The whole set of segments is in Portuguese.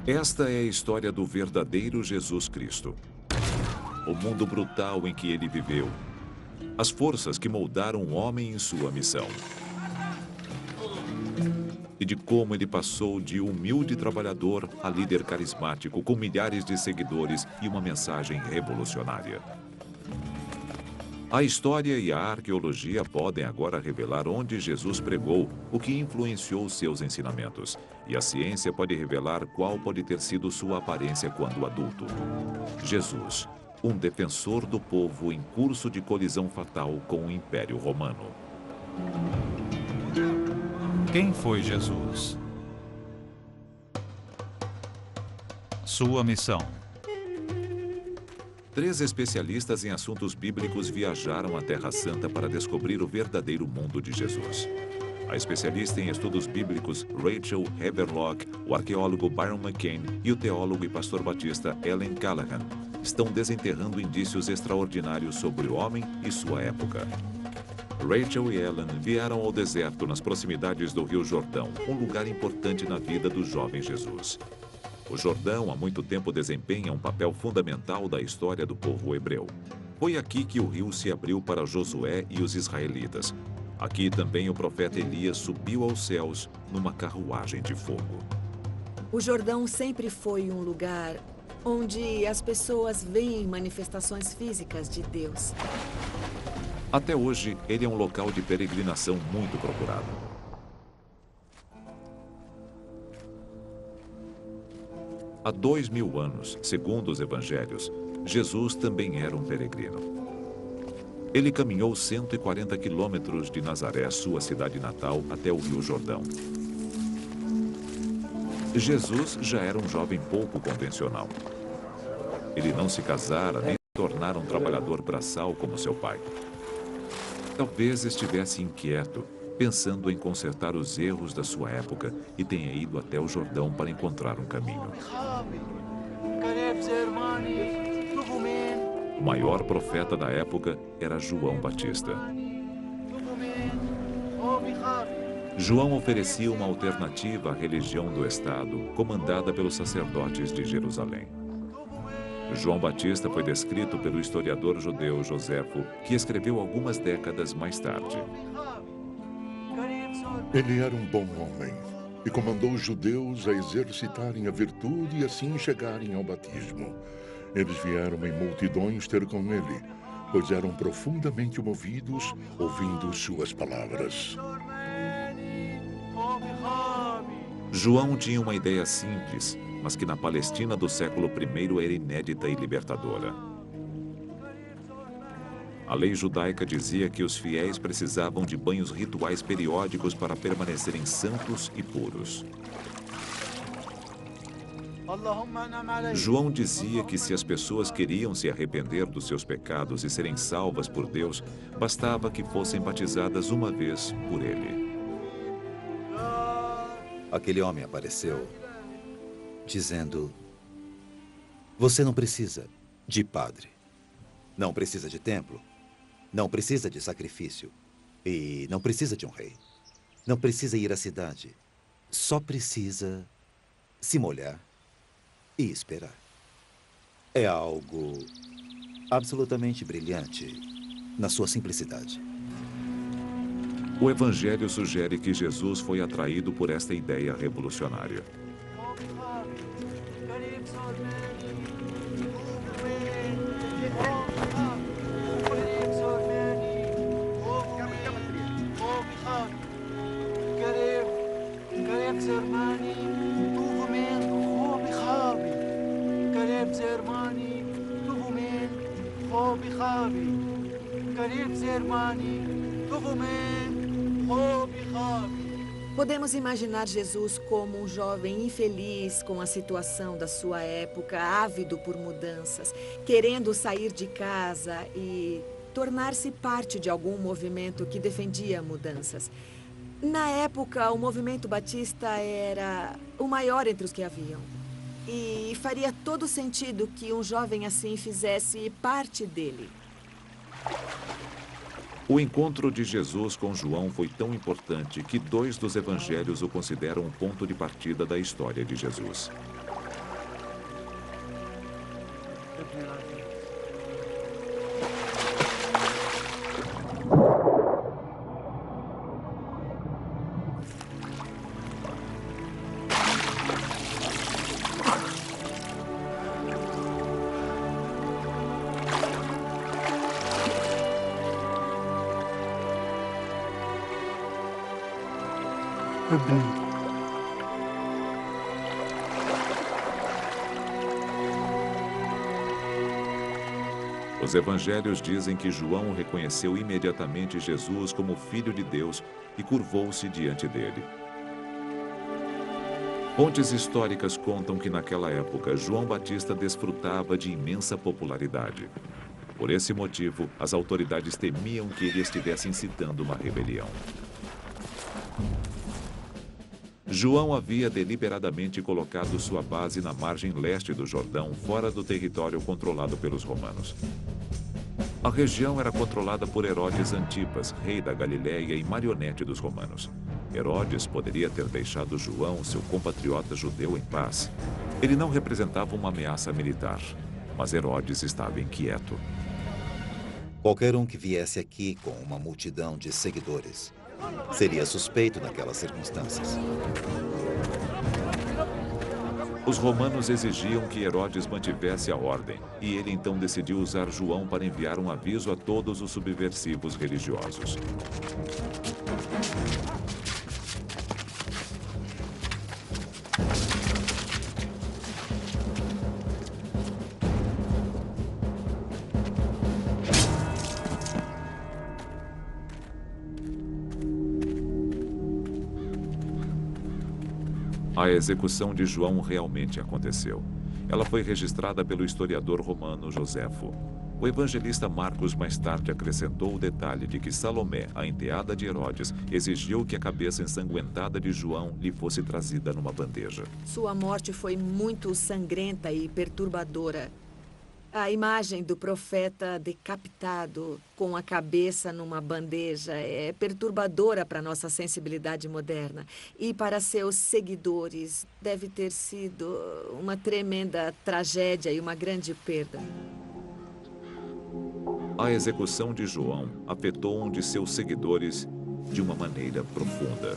Esta é a história do verdadeiro Jesus Cristo. O mundo brutal em que ele viveu. As forças que moldaram o homem em sua missão. E de como ele passou de humilde trabalhador a líder carismático com milhares de seguidores e uma mensagem revolucionária. A história e a arqueologia podem agora revelar onde Jesus pregou, o que influenciou seus ensinamentos. E a ciência pode revelar qual pode ter sido sua aparência quando adulto. Jesus, um defensor do povo em curso de colisão fatal com o Império Romano. Quem foi Jesus? Sua missão. 3 especialistas em assuntos bíblicos viajaram à Terra Santa para descobrir o verdadeiro mundo de Jesus. A especialista em estudos bíblicos Rachel Haverlock, o arqueólogo Byron McCain e o teólogo e pastor batista Ellen Callahan estão desenterrando indícios extraordinários sobre o homem e sua época. Rachel e Ellen vieram ao deserto nas proximidades do Rio Jordão, um lugar importante na vida do jovem Jesus. O Jordão há muito tempo desempenha um papel fundamental da história do povo hebreu. Foi aqui que o rio se abriu para Josué e os israelitas. Aqui também o profeta Elias subiu aos céus numa carruagem de fogo. O Jordão sempre foi um lugar onde as pessoas veem manifestações físicas de Deus. Até hoje, ele é um local de peregrinação muito procurado. Há 2000 anos, segundo os evangelhos, Jesus também era um peregrino. Ele caminhou 140 quilômetros de Nazaré, sua cidade natal, até o Rio Jordão. Jesus já era um jovem pouco convencional. Ele não se casara nem se tornara um trabalhador braçal como seu pai. Talvez estivesse inquieto, pensando em consertar os erros da sua época e tenha ido até o Jordão para encontrar um caminho. O maior profeta da época era João Batista. João oferecia uma alternativa à religião do Estado, comandada pelos sacerdotes de Jerusalém. João Batista foi descrito pelo historiador judeu Joséfo, que escreveu algumas décadas mais tarde. Ele era um bom homem e comandou os judeus a exercitarem a virtude e assim chegarem ao batismo. Eles vieram em multidões ter com ele, pois eram profundamente movidos ouvindo suas palavras. João tinha uma ideia simples, mas que na Palestina do século I era inédita e libertadora. A lei judaica dizia que os fiéis precisavam de banhos rituais periódicos para permanecerem santos e puros. João dizia que se as pessoas queriam se arrepender dos seus pecados e serem salvas por Deus, bastava que fossem batizadas uma vez por ele. Aquele homem apareceu dizendo: você não precisa de padre, não precisa de templo, não precisa de sacrifício e não precisa de um rei. Não precisa ir à cidade, só precisa se molhar e esperar. É algo absolutamente brilhante na sua simplicidade. O Evangelho sugere que Jesus foi atraído por esta ideia revolucionária. Podemos imaginar Jesus como um jovem infeliz com a situação da sua época, ávido por mudanças, querendo sair de casa e tornar-se parte de algum movimento que defendia mudanças. Na época, o movimento batista era o maior entre os que haviam. E faria todo sentido que um jovem assim fizesse parte dele. O encontro de Jesus com João foi tão importante que 2 dos evangelhos o consideram um ponto de partida da história de Jesus. Os evangelhos dizem que João reconheceu imediatamente Jesus como Filho de Deus e curvou-se diante dele. Fontes históricas contam que naquela época João Batista desfrutava de imensa popularidade. Por esse motivo, as autoridades temiam que ele estivesse incitando uma rebelião. João havia deliberadamente colocado sua base na margem leste do Jordão, fora do território controlado pelos romanos. A região era controlada por Herodes Antipas, rei da Galiléia e marionete dos romanos. Herodes poderia ter deixado João, seu compatriota judeu, em paz. Ele não representava uma ameaça militar, mas Herodes estava inquieto. Qualquer um que viesse aqui com uma multidão de seguidores seria suspeito naquelas circunstâncias. Os romanos exigiam que Herodes mantivesse a ordem, e ele então decidiu usar João para enviar um aviso a todos os subversivos religiosos. A execução de João realmente aconteceu. Ela foi registrada pelo historiador romano Joséfo. O evangelista Marcos mais tarde acrescentou o detalhe de que Salomé, a enteada de Herodes, exigiu que a cabeça ensanguentada de João lhe fosse trazida numa bandeja. Sua morte foi muito sangrenta e perturbadora. A imagem do profeta decapitado com a cabeça numa bandeja é perturbadora para nossa sensibilidade moderna. E para seus seguidores deve ter sido uma tremenda tragédia e uma grande perda. A execução de João afetou um de seus seguidores de uma maneira profunda.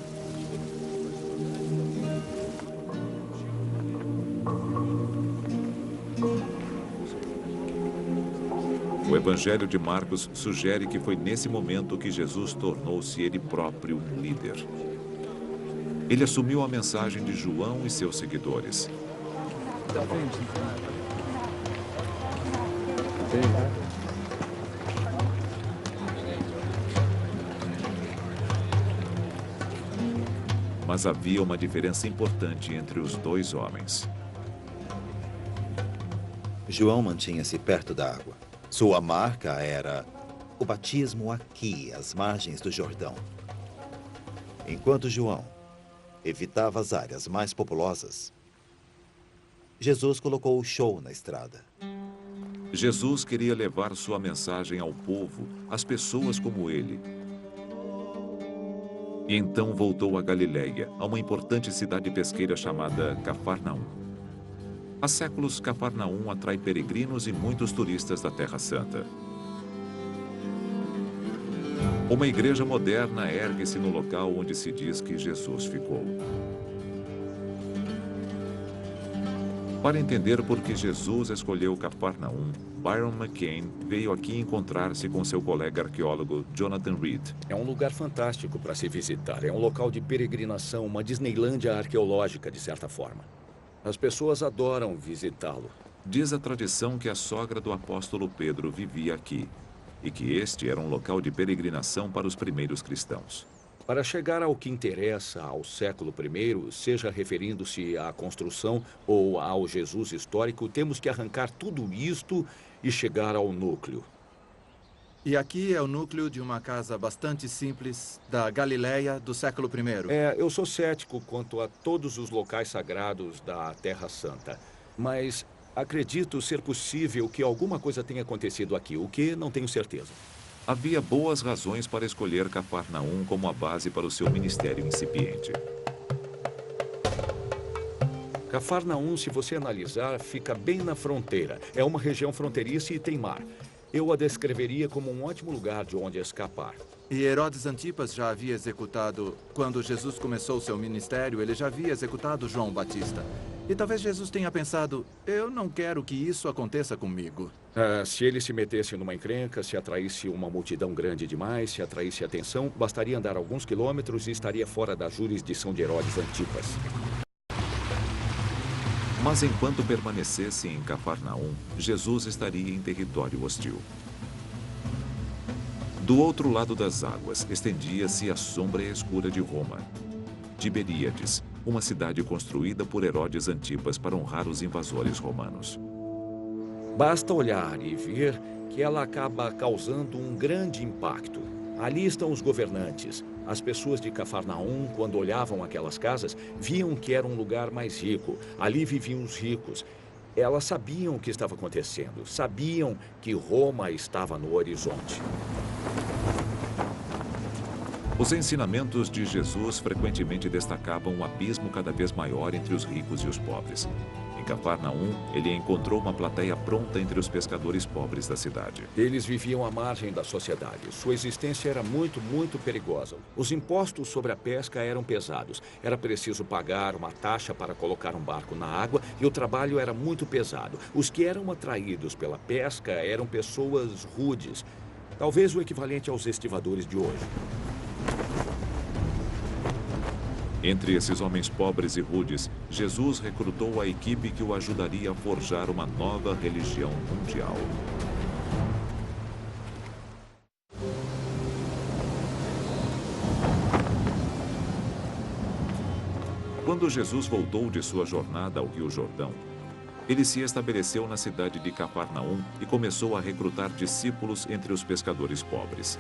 O Evangelho de Marcos sugere que foi nesse momento que Jesus tornou-se ele próprio um líder. Ele assumiu a mensagem de João e seus seguidores. Mas havia uma diferença importante entre os dois homens. João mantinha-se perto da água. Sua marca era o batismo aqui, às margens do Jordão. Enquanto João evitava as áreas mais populosas, Jesus colocou o show na estrada. Jesus queria levar sua mensagem ao povo, às pessoas como ele. E então voltou a Galiléia, a uma importante cidade pesqueira chamada Cafarnaum. Há séculos, Cafarnaum atrai peregrinos e muitos turistas da Terra Santa. Uma igreja moderna ergue-se no local onde se diz que Jesus ficou. Para entender por que Jesus escolheu Cafarnaum, Byron McCain veio aqui encontrar-se com seu colega arqueólogo Jonathan Reed. É um lugar fantástico para se visitar. É um local de peregrinação, uma Disneylândia arqueológica, de certa forma. As pessoas adoram visitá-lo. Diz a tradição que a sogra do apóstolo Pedro vivia aqui e que este era um local de peregrinação para os primeiros cristãos. Para chegar ao que interessa ao século I, seja referindo-se à construção ou ao Jesus histórico, temos que arrancar tudo isto e chegar ao núcleo. E aqui é o núcleo de uma casa bastante simples da Galiléia do século I. Eu sou cético quanto a todos os locais sagrados da Terra Santa, mas acredito ser possível que alguma coisa tenha acontecido aqui, o que não tenho certeza. Havia boas razões para escolher Cafarnaum como a base para o seu ministério incipiente. Cafarnaum, se você analisar, fica bem na fronteira. É uma região fronteiriça e tem mar. Eu a descreveria como um ótimo lugar de onde escapar. E Herodes Antipas já havia executado, quando Jesus começou seu ministério, ele já havia executado João Batista. E talvez Jesus tenha pensado, eu não quero que isso aconteça comigo. Se ele se metesse numa encrenca, se atraísse uma multidão grande demais, se atraísse atenção, bastaria andar alguns quilômetros e estaria fora da jurisdição de Herodes Antipas. Mas enquanto permanecesse em Cafarnaum, Jesus estaria em território hostil. Do outro lado das águas, estendia-se a sombra escura de Roma. Tiberíades, uma cidade construída por Herodes Antipas para honrar os invasores romanos. Basta olhar e ver que ela acaba causando um grande impacto. Ali estão os governantes. As pessoas de Cafarnaum, quando olhavam aquelas casas, viam que era um lugar mais rico. Ali viviam os ricos. Elas sabiam o que estava acontecendo. Sabiam que Roma estava no horizonte. Os ensinamentos de Jesus frequentemente destacavam um abismo cada vez maior entre os ricos e os pobres. Em Cafarnaum, ele encontrou uma plateia pronta entre os pescadores pobres da cidade. Eles viviam à margem da sociedade. Sua existência era muito perigosa. Os impostos sobre a pesca eram pesados. Era preciso pagar uma taxa para colocar um barco na água e o trabalho era muito pesado. Os que eram atraídos pela pesca eram pessoas rudes. Talvez o equivalente aos estivadores de hoje. Entre esses homens pobres e rudes, Jesus recrutou a equipe que o ajudaria a forjar uma nova religião mundial. Quando Jesus voltou de sua jornada ao Rio Jordão, ele se estabeleceu na cidade de Cafarnaum e começou a recrutar discípulos entre os pescadores pobres.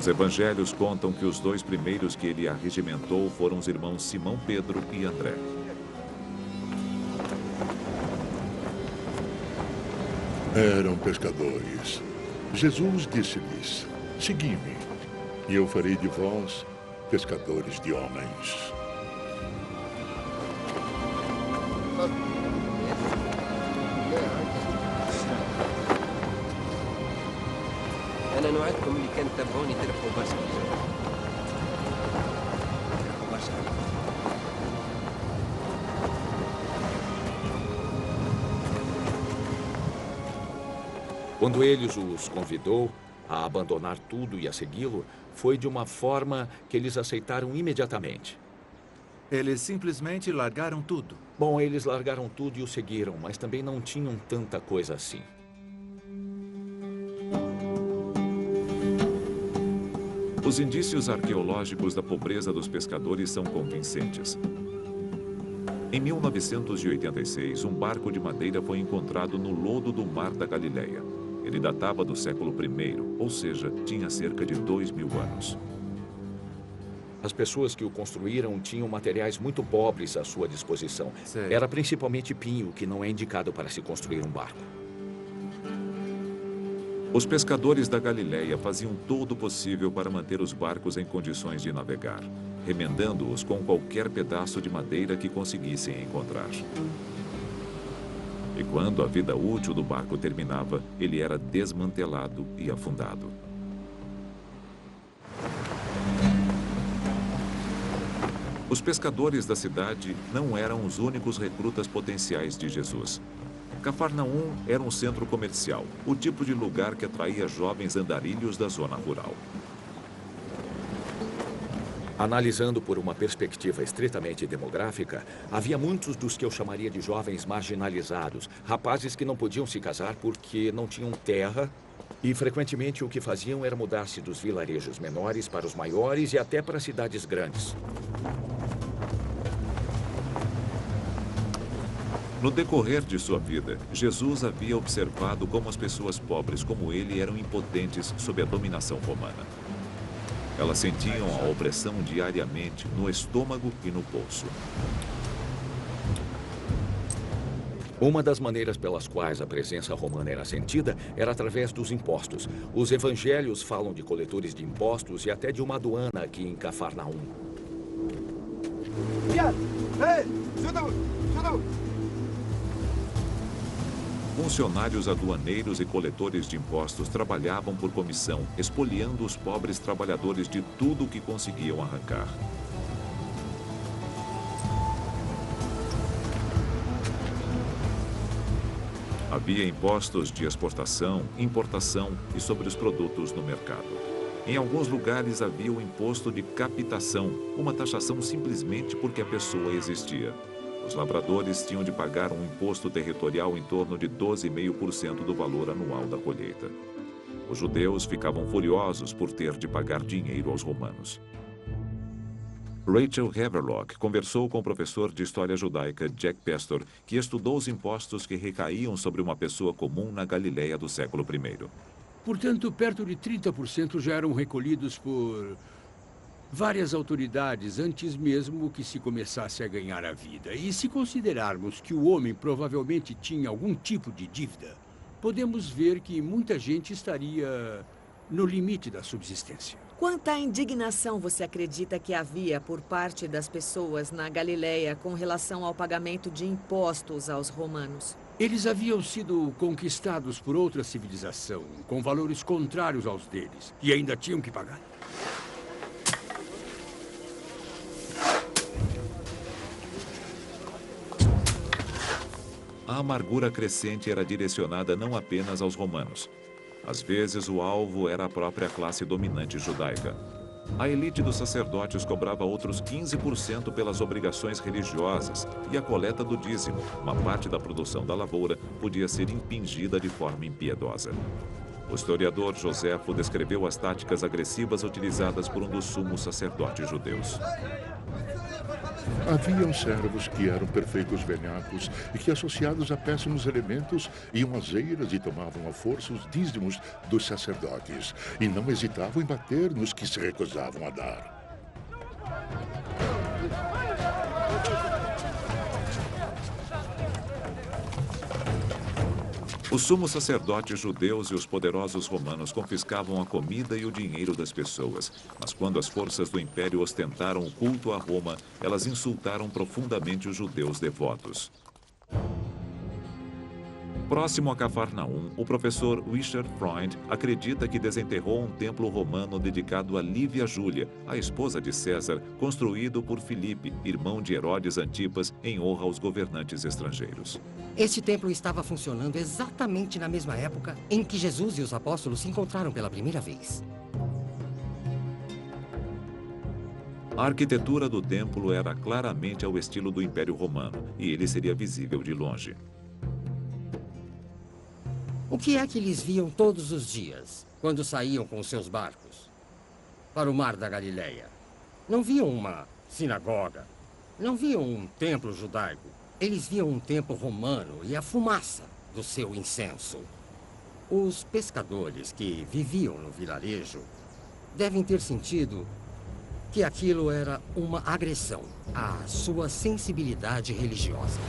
Os evangelhos contam que os dois primeiros que ele arregimentou foram os irmãos Simão Pedro e André. Eram pescadores. Jesus disse-lhes: "Segui-me, e eu farei de vós pescadores de homens." أنا نوعدكم اللي كان تتابعوني تربحوا برشا. Quando ele os convidou a abandonar tudo e a segui-lo, foi de uma forma que eles aceitaram imediatamente. Eles simplesmente largaram tudo. Bom, eles largaram tudo e o seguiram, mas também não tinham tanta coisa assim. Os indícios arqueológicos da pobreza dos pescadores são convincentes. Em 1986, um barco de madeira foi encontrado no lodo do Mar da Galileia. Ele datava do século I, ou seja, tinha cerca de 2000 anos. As pessoas que o construíram tinham materiais muito pobres à sua disposição. Sei. Era principalmente pinho, que não é indicado para se construir um barco. Os pescadores da Galileia faziam todo o possível para manter os barcos em condições de navegar, remendando-os com qualquer pedaço de madeira que conseguissem encontrar. E quando a vida útil do barco terminava, ele era desmantelado e afundado. Os pescadores da cidade não eram os únicos recrutas potenciais de Jesus. Cafarnaum era um centro comercial, o tipo de lugar que atraía jovens andarilhos da zona rural. Analisando por uma perspectiva estritamente demográfica, havia muitos dos que eu chamaria de jovens marginalizados, rapazes que não podiam se casar porque não tinham terra e frequentemente o que faziam era mudar-se dos vilarejos menores para os maiores e até para cidades grandes. No decorrer de sua vida, Jesus havia observado como as pessoas pobres como ele eram impotentes sob a dominação romana. Elas sentiam a opressão diariamente no estômago e no bolso. Uma das maneiras pelas quais a presença romana era sentida era através dos impostos. Os evangelhos falam de coletores de impostos e até de uma aduana aqui em Cafarnaum. Funcionários aduaneiros e coletores de impostos trabalhavam por comissão, expoliando os pobres trabalhadores de tudo o que conseguiam arrancar. Havia impostos de exportação, importação e sobre os produtos no mercado. Em alguns lugares havia o imposto de captação, uma taxação simplesmente porque a pessoa existia. Os lavradores tinham de pagar um imposto territorial em torno de 12,5% do valor anual da colheita. Os judeus ficavam furiosos por ter de pagar dinheiro aos romanos. Rachel Haverlock conversou com o professor de História Judaica Jack Pastor, que estudou os impostos que recaíam sobre uma pessoa comum na Galileia do século I. Portanto, perto de 30% já eram recolhidos por várias autoridades antes mesmo que se começasse a ganhar a vida. E se considerarmos que o homem provavelmente tinha algum tipo de dívida, podemos ver que muita gente estaria no limite da subsistência. Quanta indignação você acredita que havia por parte das pessoas na Galileia com relação ao pagamento de impostos aos romanos? Eles haviam sido conquistados por outra civilização, com valores contrários aos deles, e ainda tinham que pagar. A amargura crescente era direcionada não apenas aos romanos. Às vezes, o alvo era a própria classe dominante judaica. A elite dos sacerdotes cobrava outros 15% pelas obrigações religiosas e a coleta do dízimo, uma parte da produção da lavoura, podia ser impingida de forma impiedosa. O historiador Joséfo descreveu as táticas agressivas utilizadas por um dos sumos sacerdotes judeus. Haviam servos que eram perfeitos velhacos e que, associados a péssimos elementos, iam às eiras e tomavam à força os dízimos dos sacerdotes, e não hesitavam em bater nos que se recusavam a dar. Os sumos sacerdotes judeus e os poderosos romanos confiscavam a comida e o dinheiro das pessoas, mas quando as forças do império ostentaram o culto a Roma, elas insultaram profundamente os judeus devotos. Próximo a Cafarnaum, o professor Richard Freund acredita que desenterrou um templo romano dedicado a Lívia Júlia, a esposa de César, construído por Filipe, irmão de Herodes Antipas, em honra aos governantes estrangeiros. Este templo estava funcionando exatamente na mesma época em que Jesus e os apóstolos se encontraram pela primeira vez. A arquitetura do templo era claramente ao estilo do Império Romano, e ele seria visível de longe. O que é que eles viam todos os dias, quando saíam com seus barcos para o mar da Galileia? Não viam uma sinagoga, não viam um templo judaico. Eles viam um templo romano e a fumaça do seu incenso. Os pescadores que viviam no vilarejo devem ter sentido que aquilo era uma agressão à sua sensibilidade religiosa.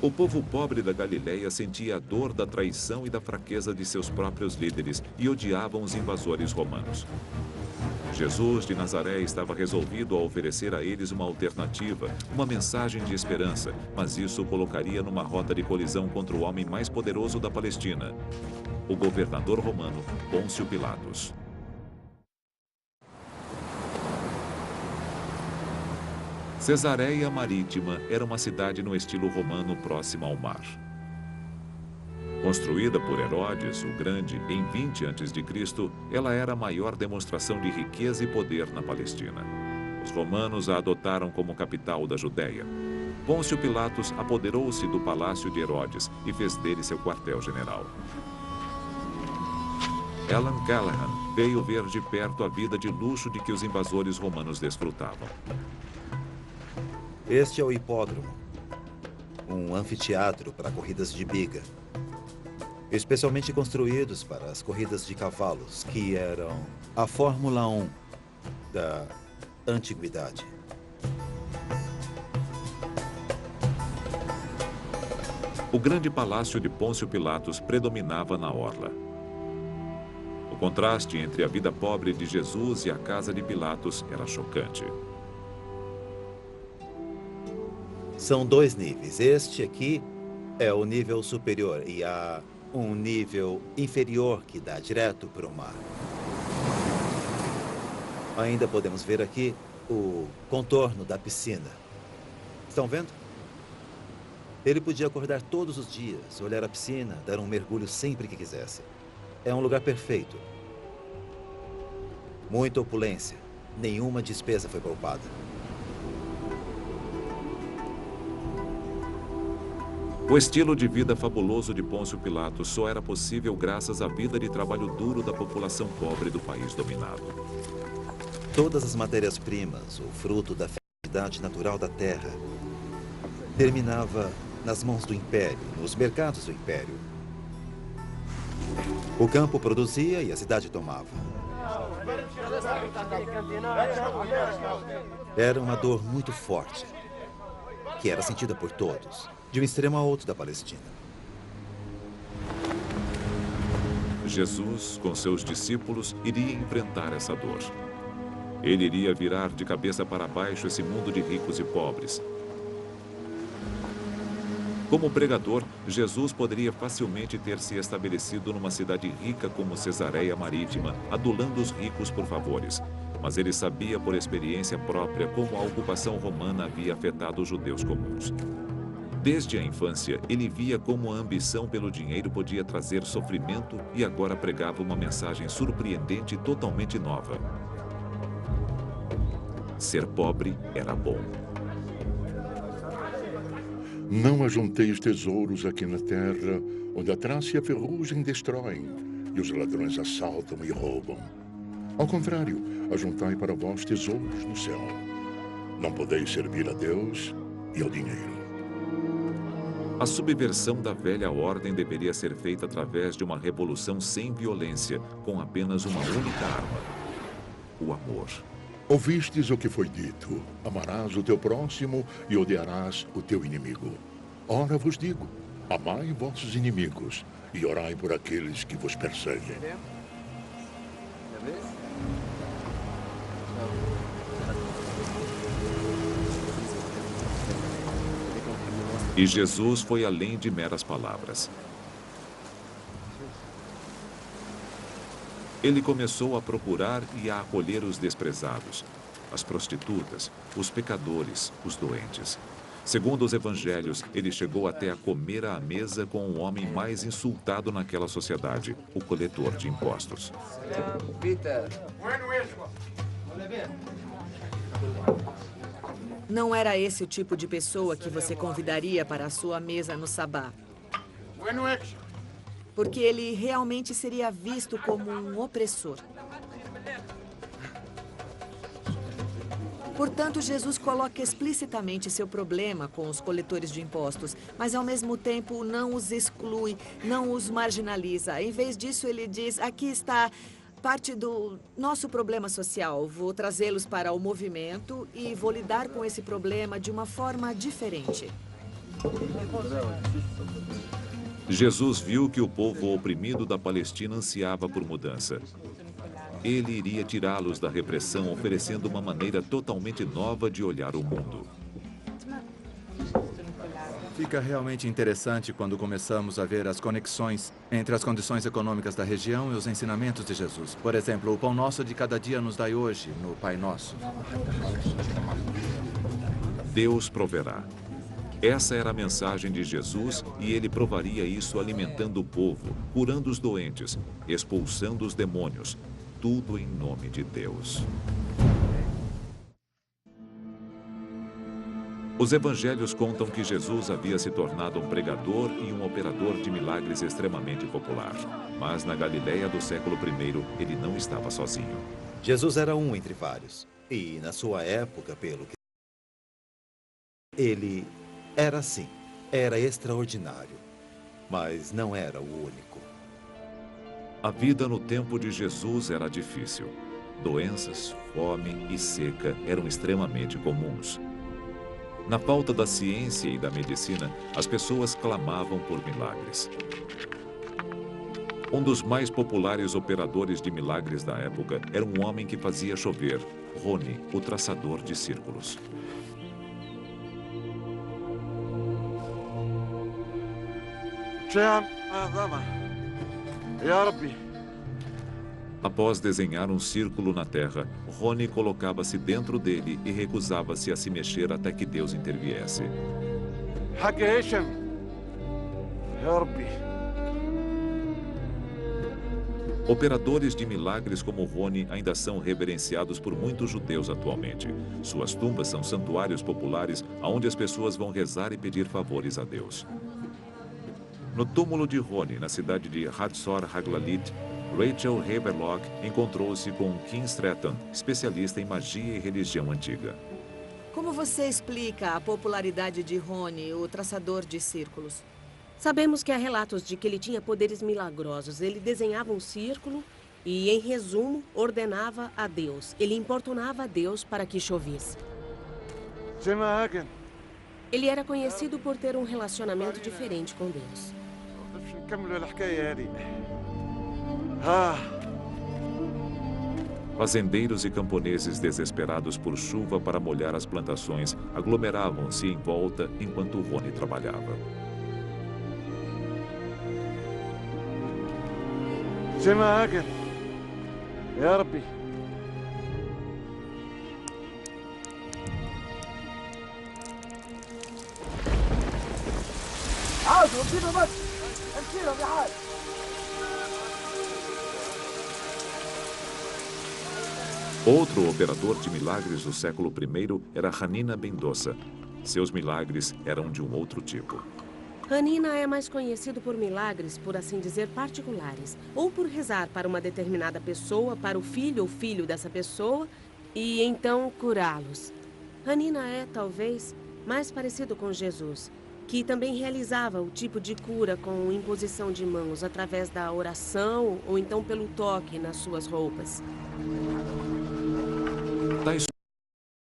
O povo pobre da Galileia sentia a dor da traição e da fraqueza de seus próprios líderes e odiavam os invasores romanos. Jesus de Nazaré estava resolvido a oferecer a eles uma alternativa, uma mensagem de esperança, mas isso o colocaria numa rota de colisão contra o homem mais poderoso da Palestina, o governador romano Pôncio Pilatos. Cesareia Marítima era uma cidade no estilo romano próxima ao mar. Construída por Herodes, o Grande, em 20 a.C., ela era a maior demonstração de riqueza e poder na Palestina. Os romanos a adotaram como capital da Judéia. Pôncio Pilatos apoderou-se do palácio de Herodes e fez dele seu quartel-general. Alan Callahan veio ver de perto a vida de luxo de que os invasores romanos desfrutavam. Este é o hipódromo, um anfiteatro para corridas de biga, especialmente construídos para as corridas de cavalos, que eram a Fórmula 1 da antiguidade. O grande palácio de Pôncio Pilatos predominava na orla. O contraste entre a vida pobre de Jesus e a casa de Pilatos era chocante. São dois níveis. Este aqui é o nível superior e há um nível inferior que dá direto para o mar. Ainda podemos ver aqui o contorno da piscina. Estão vendo? Ele podia acordar todos os dias, olhar a piscina, dar um mergulho sempre que quisesse. É um lugar perfeito. Muita opulência. Nenhuma despesa foi poupada. O estilo de vida fabuloso de Pôncio Pilatos só era possível graças à vida de trabalho duro da população pobre do país dominado. Todas as matérias-primas, o fruto da fertilidade natural da terra, terminava nas mãos do Império, nos mercados do Império. O campo produzia e a cidade tomava. Era uma dor muito forte, que era sentida por todos, de um extremo a outro da Palestina. Jesus, com seus discípulos, iria enfrentar essa dor. Ele iria virar de cabeça para baixo esse mundo de ricos e pobres. Como pregador, Jesus poderia facilmente ter se estabelecido numa cidade rica como Cesareia Marítima, adulando os ricos por favores. Mas ele sabia por experiência própria como a ocupação romana havia afetado os judeus comuns. Desde a infância, ele via como a ambição pelo dinheiro podia trazer sofrimento e agora pregava uma mensagem surpreendente e totalmente nova. Ser pobre era bom. Não ajunteis tesouros aqui na terra, onde a traça e a ferrugem destroem, e os ladrões assaltam e roubam. Ao contrário, ajuntai para vós tesouros no céu. Não podeis servir a Deus e ao dinheiro. A subversão da velha ordem deveria ser feita através de uma revolução sem violência, com apenas uma única arma: o amor. Ouvistes o que foi dito: amarás o teu próximo e odiarás o teu inimigo. Ora vos digo, amai vossos inimigos e orai por aqueles que vos perseguem. E Jesus foi além de meras palavras. Ele começou a procurar e a acolher os desprezados, as prostitutas, os pecadores, os doentes. Segundo os evangelhos, ele chegou até a comer à mesa com o homem mais insultado naquela sociedade, o coletor de impostos. Não era esse o tipo de pessoa que você convidaria para a sua mesa no sabá. Porque ele realmente seria visto como um opressor. Portanto, Jesus coloca explicitamente seu problema com os coletores de impostos, mas ao mesmo tempo não os exclui, não os marginaliza. Em vez disso, ele diz: aqui está parte do nosso problema social. Vou trazê-los para o movimento e vou lidar com esse problema de uma forma diferente. Jesus viu que o povo oprimido da Palestina ansiava por mudança. Ele iria tirá-los da repressão, oferecendo uma maneira totalmente nova de olhar o mundo. Fica realmente interessante quando começamos a ver as conexões entre as condições econômicas da região e os ensinamentos de Jesus. Por exemplo, o pão nosso de cada dia nos dai hoje, no Pai Nosso. Deus proverá. Essa era a mensagem de Jesus e ele provaria isso alimentando o povo, curando os doentes, expulsando os demônios. Tudo em nome de Deus. Os evangelhos contam que Jesus havia se tornado um pregador e um operador de milagres extremamente popular. Mas na Galileia do século I, ele não estava sozinho. Jesus era um entre vários. E na sua época, pelo que ele era assim, era extraordinário, mas não era o único. A vida no tempo de Jesus era difícil. Doenças, fome e seca eram extremamente comuns. Na falta da ciência e da medicina, as pessoas clamavam por milagres. Um dos mais populares operadores de milagres da época era um homem que fazia chover, Roni, o traçador de círculos. Após desenhar um círculo na terra, Roni colocava-se dentro dele e recusava-se a se mexer até que Deus interviesse. حق هشام يا ربي. Operadores de milagres como Rony ainda são reverenciados por muitos judeus atualmente. Suas tumbas são santuários populares onde as pessoas vão rezar e pedir favores a Deus. No túmulo de Rony, na cidade de Hatzor Haglalit, Rachel Haverlock encontrou-se com Kim Stratton, especialista em magia e religião antiga. Como você explica a popularidade de Rony, o traçador de círculos? Sabemos que há relatos de que ele tinha poderes milagrosos. Ele desenhava um círculo e, em resumo, ordenava a Deus. Ele importunava a Deus para que chovesse. Ele era conhecido por ter um relacionamento diferente com Deus. Fazendeiros e camponeses desesperados por chuva para molhar as plantações aglomeravam-se em volta enquanto Rony trabalhava. يا ربي. عادوا امشيلهم بس، امشيلهم يا حاج. Outro operador de milagres do século I era Hanina Mendoza. Seus milagres eram de um outro tipo. Hanina é mais conhecido por milagres, por assim dizer, particulares, ou por rezar para uma determinada pessoa, para o filho ou filho dessa pessoa, e então curá-los. Hanina é, talvez, mais parecido com Jesus, que também realizava o tipo de cura com imposição de mãos através da oração ou então pelo toque nas suas roupas. Tais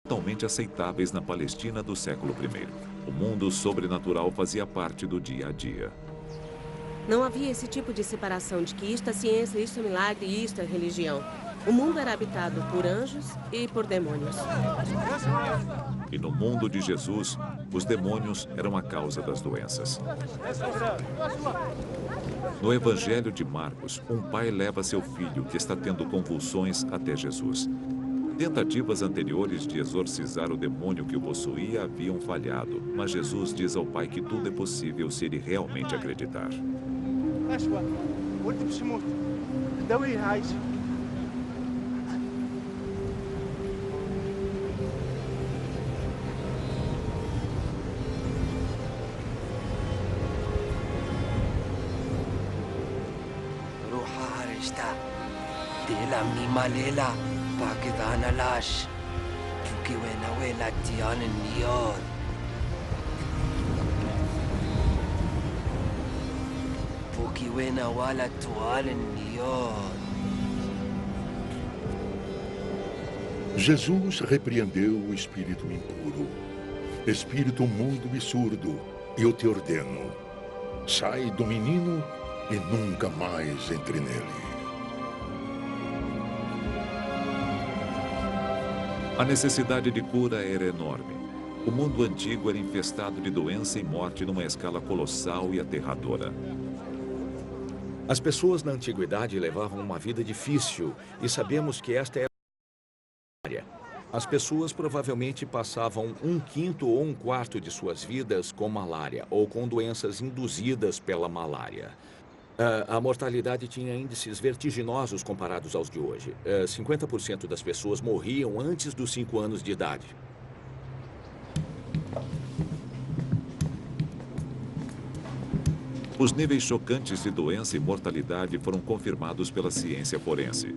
totalmente aceitáveis na Palestina do século I. O mundo sobrenatural fazia parte do dia a dia. Não havia esse tipo de separação de que isto é ciência, isto é milagre e isto é religião. O mundo era habitado por anjos e por demônios. E no mundo de Jesus, os demônios eram a causa das doenças. No Evangelho de Marcos, um pai leva seu filho que está tendo convulsões até Jesus. Tentativas anteriores de exorcizar o demônio que o possuía haviam falhado, mas Jesus diz ao pai que tudo é possível se ele realmente acreditar. Pakidanalas, Jukiwenawela Tianen Nior. Pukiwenawala Tualen Nior. Jesus repreendeu o espírito impuro, espírito mudo e surdo, e eu te ordeno, sai do menino e nunca mais entre nele. A necessidade de cura era enorme. O mundo antigo era infestado de doença e morte numa escala colossal e aterradora. As pessoas na antiguidade levavam uma vida difícil e sabemos que esta era a área. As pessoas provavelmente passavam 1/5 ou 1/4 de suas vidas com malária ou com doenças induzidas pela malária. A mortalidade tinha índices vertiginosos comparados aos de hoje. 50% das pessoas morriam antes dos 5 anos de idade. Os níveis chocantes de doença e mortalidade foram confirmados pela ciência forense.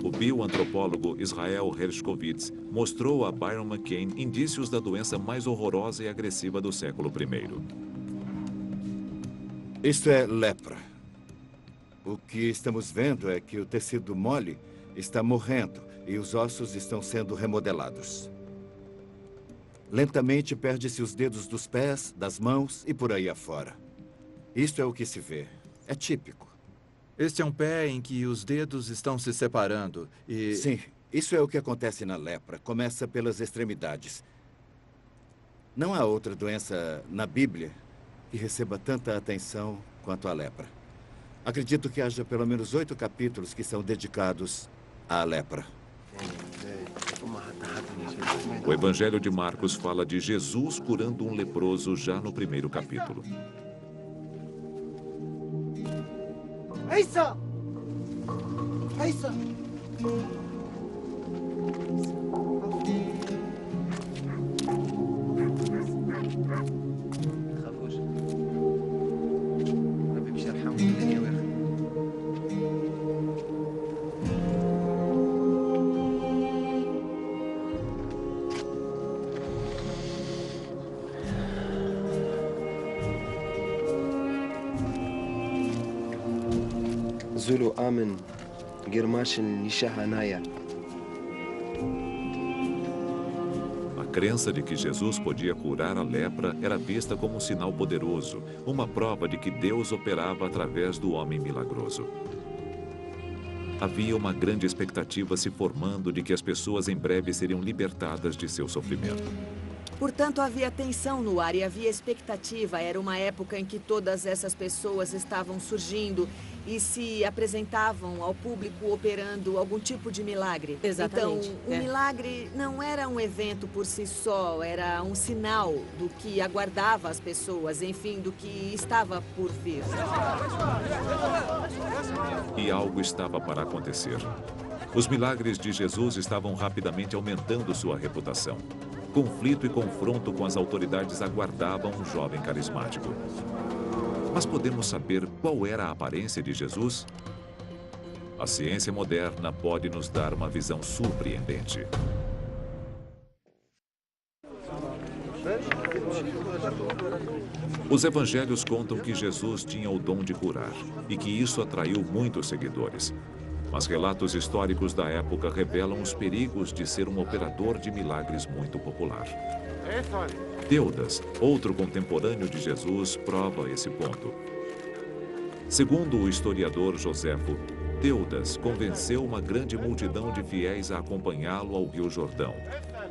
O bioantropólogo Israel Hershkovitz mostrou a Byron McCain indícios da doença mais horrorosa e agressiva do século I. Isto é lepra. O que estamos vendo é que o tecido mole está morrendo e os ossos estão sendo remodelados. Lentamente perde-se os dedos dos pés, das mãos e por aí afora. Isto é o que se vê. É típico. Este é um pé em que os dedos estão se separando e... Sim, isso é o que acontece na lepra. Começa pelas extremidades. Não há outra doença na Bíblia que receba tanta atenção quanto a lepra. Acredito que haja pelo menos 8 capítulos que são dedicados à lepra. O Evangelho de Marcos fala de Jesus curando um leproso já no primeiro capítulo. عيسى عيسى تخافوش ربي باش يرحم الدنيا ويرحم زولو آمن Girmashin Nishahanaya. A crença de que Jesus podia curar a lepra era vista como um sinal poderoso, uma prova de que Deus operava através do homem milagroso. Havia uma grande expectativa se formando de que as pessoas em breve seriam libertadas de seu sofrimento. Portanto, havia tensão no ar e havia expectativa. Era uma época em que todas essas pessoas estavam surgindo e se apresentavam ao público operando algum tipo de milagre. Exatamente. Então, o milagre não era um evento por si só, era um sinal do que aguardava as pessoas, enfim, do que estava por vir. E algo estava para acontecer. Os milagres de Jesus estavam rapidamente aumentando sua reputação. Conflito e confronto com as autoridades aguardavam um jovem carismático. Mas podemos saber qual era a aparência de Jesus? A ciência moderna pode nos dar uma visão surpreendente. Os evangelhos contam que Jesus tinha o dom de curar e que isso atraiu muitos seguidores. Mas relatos históricos da época revelam os perigos de ser um operador de milagres muito popular. Teudas, outro contemporâneo de Jesus, prova esse ponto. Segundo o historiador Joséfo, Teudas convenceu uma grande multidão de fiéis a acompanhá-lo ao Rio Jordão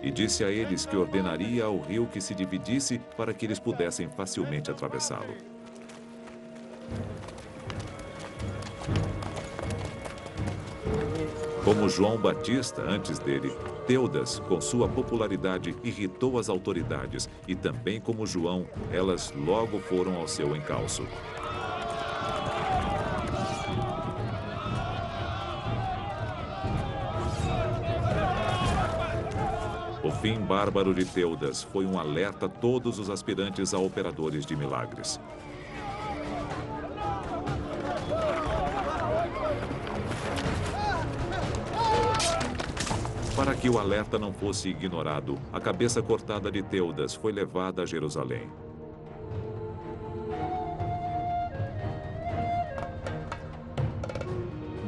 e disse a eles que ordenaria ao rio que se dividisse para que eles pudessem facilmente atravessá-lo. Como João Batista antes dele, Teudas, com sua popularidade, irritou as autoridades e também como João, elas logo foram ao seu encalço. O fim bárbaro de Teudas foi um alerta a todos os aspirantes a operadores de milagres. Para que o alerta não fosse ignorado, a cabeça cortada de Teudas foi levada a Jerusalém.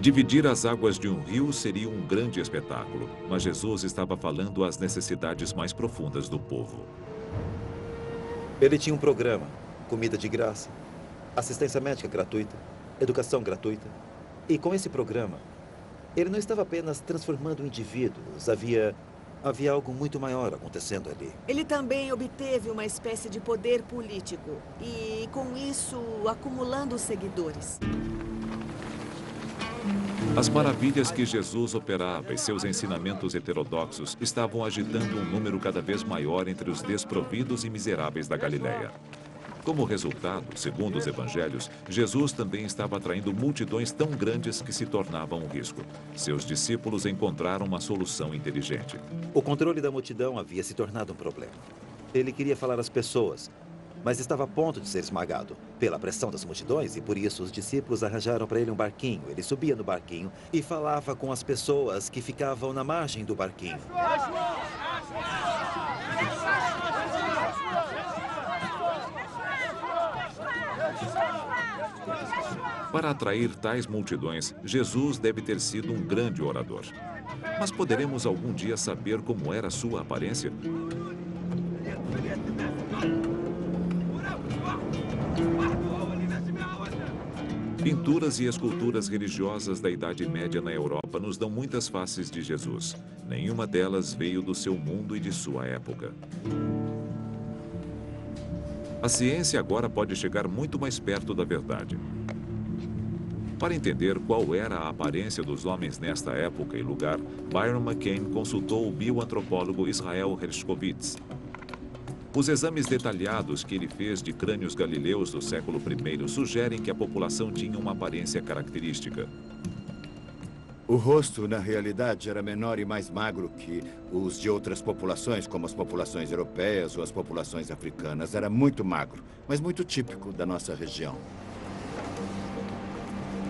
Dividir as águas de um rio seria um grande espetáculo, mas Jesus estava falando às necessidades mais profundas do povo. Ele tinha um programa, comida de graça, assistência médica gratuita, educação gratuita. E com esse programa, ele não estava apenas transformando indivíduos, havia algo muito maior acontecendo ali. Ele também obteve uma espécie de poder político e, com isso, acumulando seguidores. As maravilhas que Jesus operava e seus ensinamentos heterodoxos estavam agitando um número cada vez maior entre os desprovidos e miseráveis da Galileia. Como resultado, segundo os evangelhos, Jesus também estava atraindo multidões tão grandes que se tornavam um risco. Seus discípulos encontraram uma solução inteligente. O controle da multidão havia se tornado um problema. Ele queria falar às pessoas, mas estava a ponto de ser esmagado pela pressão das multidões e por isso os discípulos arranjaram para ele um barquinho. Ele subia no barquinho e falava com as pessoas que ficavam na margem do barquinho. Para atrair tais multidões, Jesus deve ter sido um grande orador. Mas poderemos algum dia saber como era sua aparência? Pinturas e esculturas religiosas da Idade Média na Europa nos dão muitas faces de Jesus. Nenhuma delas veio do seu mundo e de sua época. A ciência agora pode chegar muito mais perto da verdade. Para entender qual era a aparência dos homens nesta época e lugar, Byron McCain consultou o bioantropólogo Israel Hershkovitz. Os exames detalhados que ele fez de crânios galileus do século I sugerem que a população tinha uma aparência característica. O rosto, na realidade, era menor e mais magro que os de outras populações, como as populações europeias ou as populações africanas. Era muito magro, mas muito típico da nossa região.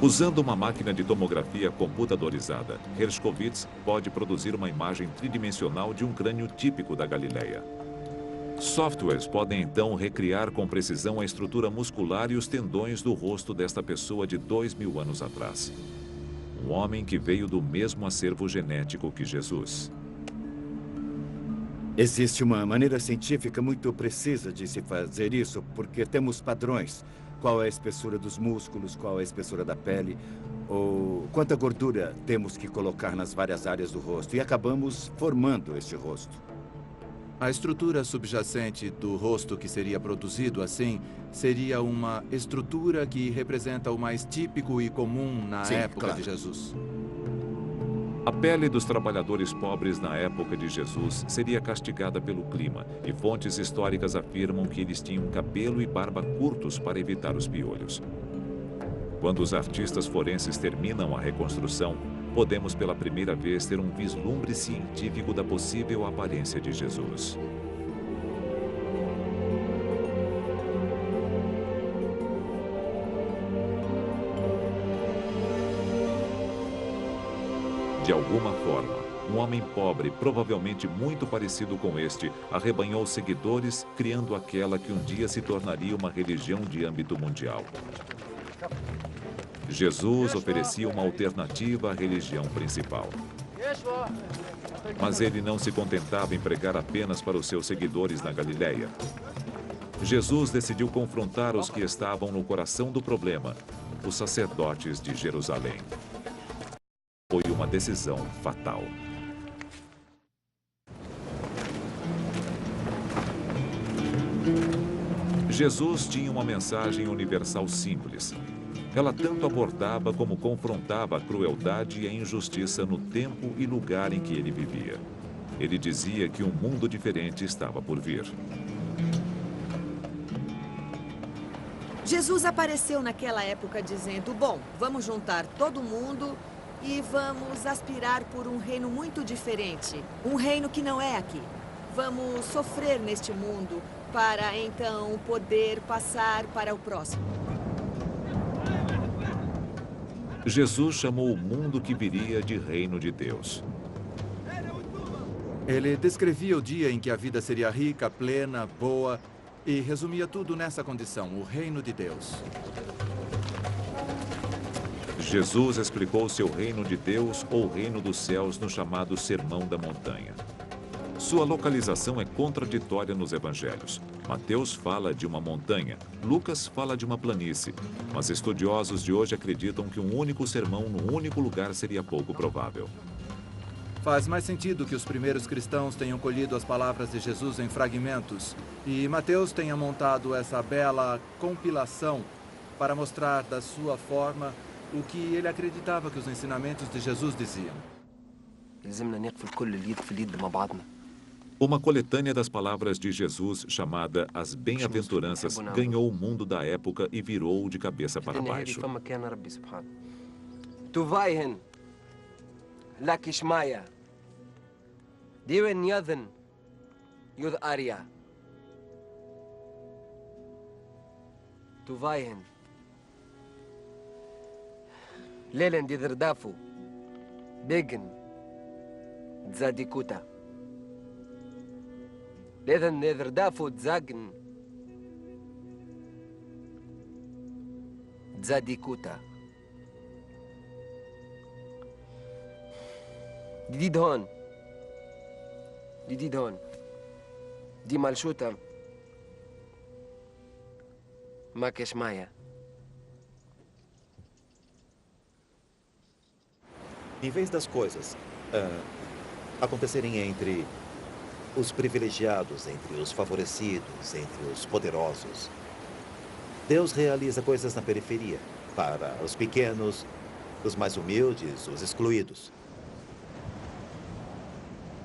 Usando uma máquina de tomografia computadorizada, Hershkovitz pode produzir uma imagem tridimensional de um crânio típico da Galileia. Softwares podem então recriar com precisão a estrutura muscular e os tendões do rosto desta pessoa de 2000 anos atrás. Um homem que veio do mesmo acervo genético que Jesus. Existe uma maneira científica muito precisa de se fazer isso, porque temos padrões. Qual é a espessura dos músculos, qual é a espessura da pele, ou quanta gordura temos que colocar nas várias áreas do rosto. E acabamos formando este rosto. A estrutura subjacente do rosto que seria produzido assim seria uma estrutura que representa o mais típico e comum na época de Jesus. A pele dos trabalhadores pobres na época de Jesus seria castigada pelo clima, e fontes históricas afirmam que eles tinham cabelo e barba curtos para evitar os piolhos. Quando os artistas forenses terminam a reconstrução, podemos pela primeira vez ter um vislumbre científico da possível aparência de Jesus. De alguma forma, um homem pobre, provavelmente muito parecido com este, arrebanhou seguidores, criando aquela que um dia se tornaria uma religião de âmbito mundial. Jesus oferecia uma alternativa à religião principal. Mas ele não se contentava em pregar apenas para os seus seguidores na Galileia. Jesus decidiu confrontar os que estavam no coração do problema, os sacerdotes de Jerusalém. Foi uma decisão fatal. Jesus tinha uma mensagem universal simples. Ela tanto abordava como confrontava a crueldade e a injustiça no tempo e lugar em que ele vivia. Ele dizia que um mundo diferente estava por vir. Jesus apareceu naquela época dizendo: bom, vamos juntar todo mundo e vamos aspirar por um reino muito diferente. Um reino que não é aqui. Vamos sofrer neste mundo para então poder passar para o próximo. Jesus chamou o mundo que viria de reino de Deus. Ele descrevia o dia em que a vida seria rica, plena, boa e resumia tudo nessa condição, o reino de Deus. Jesus explicou seu reino de Deus ou reino dos céus no chamado Sermão da Montanha. Sua localização é contraditória nos evangelhos. Mateus fala de uma montanha, Lucas fala de uma planície, mas estudiosos de hoje acreditam que um único sermão num único lugar seria pouco provável. Faz mais sentido que os primeiros cristãos tenham colhido as palavras de Jesus em fragmentos e Mateus tenha montado essa bela compilação para mostrar da sua forma o que ele acreditava que os ensinamentos de Jesus diziam. Uma coletânea das palavras de Jesus, chamada As Bem-aventuranças, ganhou o mundo da época e virou de cabeça para baixo. ليلن دي ذردافو بيجن تزاديكوتا ليلن دي ذردافو تزاجن تزاديكوتا جديد هون جديد هون دي مالشوتا ما كش مايا. Em vez das coisas acontecerem entre os privilegiados, entre os favorecidos, entre os poderosos, Deus realiza coisas na periferia, para os pequenos, os mais humildes, os excluídos.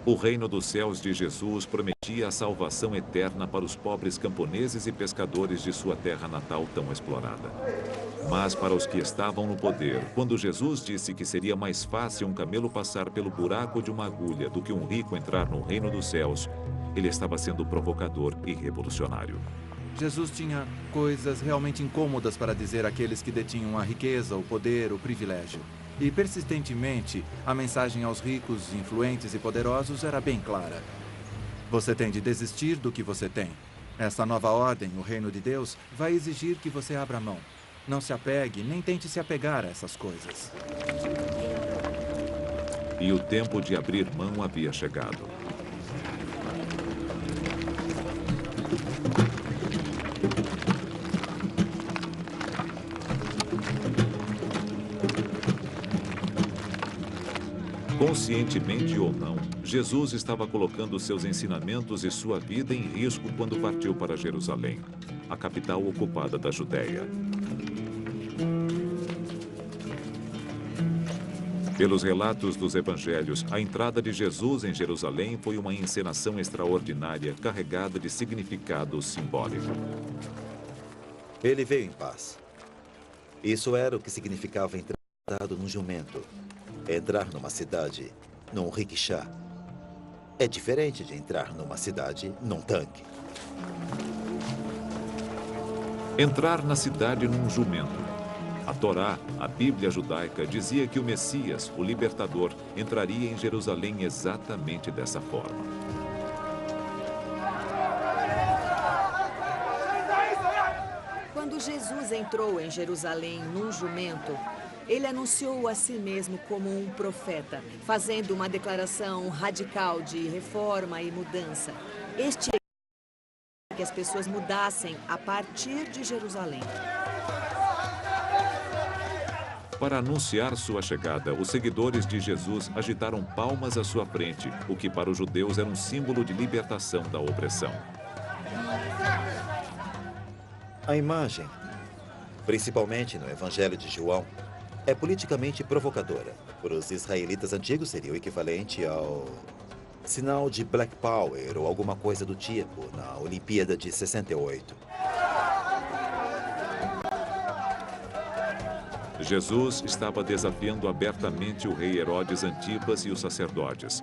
O reino dos céus de Jesus prometia a salvação eterna para os pobres camponeses e pescadores de sua terra natal tão explorada. Mas para os que estavam no poder, quando Jesus disse que seria mais fácil um camelo passar pelo buraco de uma agulha do que um rico entrar no reino dos céus, ele estava sendo provocador e revolucionário. Jesus tinha coisas realmente incômodas para dizer àqueles que detinham a riqueza, o poder, o privilégio. E, persistentemente, a mensagem aos ricos, influentes e poderosos era bem clara. Você tem de desistir do que você tem. Essa nova ordem, o reino de Deus, vai exigir que você abra mão. Não se apegue, nem tente se apegar a essas coisas. E o tempo de abrir mão havia chegado. Conscientemente ou não, Jesus estava colocando seus ensinamentos e sua vida em risco quando partiu para Jerusalém, a capital ocupada da Judéia. Pelos relatos dos evangelhos, a entrada de Jesus em Jerusalém foi uma encenação extraordinária carregada de significado simbólico. Ele veio em paz. Isso era o que significava entrar num jumento. Entrar numa cidade num rickshaw é diferente de entrar numa cidade num tanque. Entrar na cidade num jumento. A Torá, a Bíblia judaica, dizia que o Messias, o libertador, entraria em Jerusalém exatamente dessa forma. Quando Jesus entrou em Jerusalém num jumento, ele anunciou a si mesmo como um profeta, fazendo uma declaração radical de reforma e mudança. Este é que as pessoas mudassem a partir de Jerusalém. Para anunciar sua chegada, os seguidores de Jesus agitaram palmas à sua frente, o que para os judeus era um símbolo de libertação da opressão. A imagem, principalmente no Evangelho de João, é politicamente provocadora. Para os israelitas antigos seria o equivalente ao sinal de Black Power ou alguma coisa do tipo na Olimpíada de 68. Jesus estava desafiando abertamente o rei Herodes Antipas e os sacerdotes.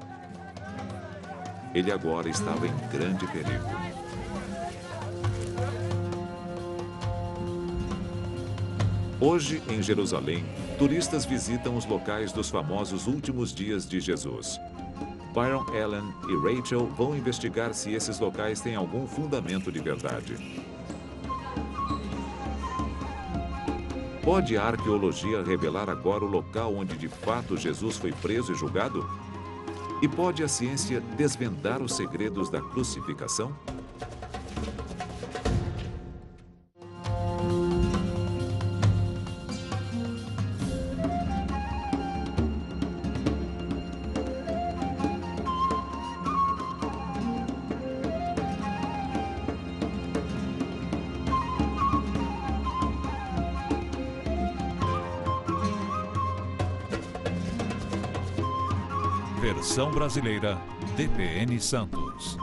Ele agora estava em grande perigo. Hoje, em Jerusalém, turistas visitam os locais dos famosos últimos dias de Jesus. Byron Allen e Rachel vão investigar se esses locais têm algum fundamento de verdade. Pode a arqueologia revelar agora o local onde de fato Jesus foi preso e julgado? E pode a ciência desvendar os segredos da crucificação? Versão brasileira, DPN Santos.